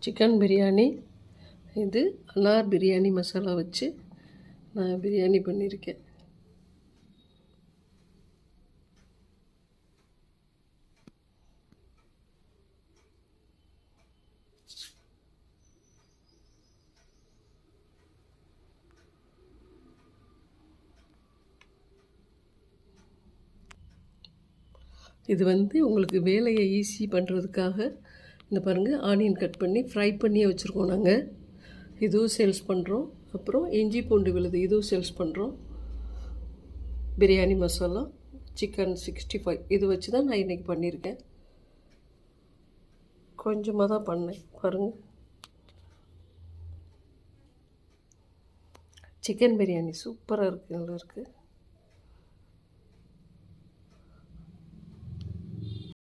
Chicken biryani. இது அனார் பிரியாணி மசாலா வச்சு நான் பிரியாணி பண்ணியிருக்கேன். இது உங்களுக்கு வேலையை ஈஸி பண்ணுறதுக்காக இந்த பாருங்கள், ஆனியன் கட் பண்ணி ஃப்ரை பண்ணியே வச்சுருக்கோம் நாங்கள். இதுவும் சேல்ஸ் பண்ணுறோம். அப்புறம் இஞ்சி பூண்டு விழுது இதுவும் சேல்ஸ் பண்ணுறோம். பிரியாணி மசாலா, சிக்கன் 65 இது வச்சு தான் நான் இன்றைக்கி பண்ணியிருக்கேன். கொஞ்சமாக தான் பண்ணேன் பாருங்கள். சிக்கன் பிரியாணி சூப்பராக இருக்குது, நல்லா இருக்குது.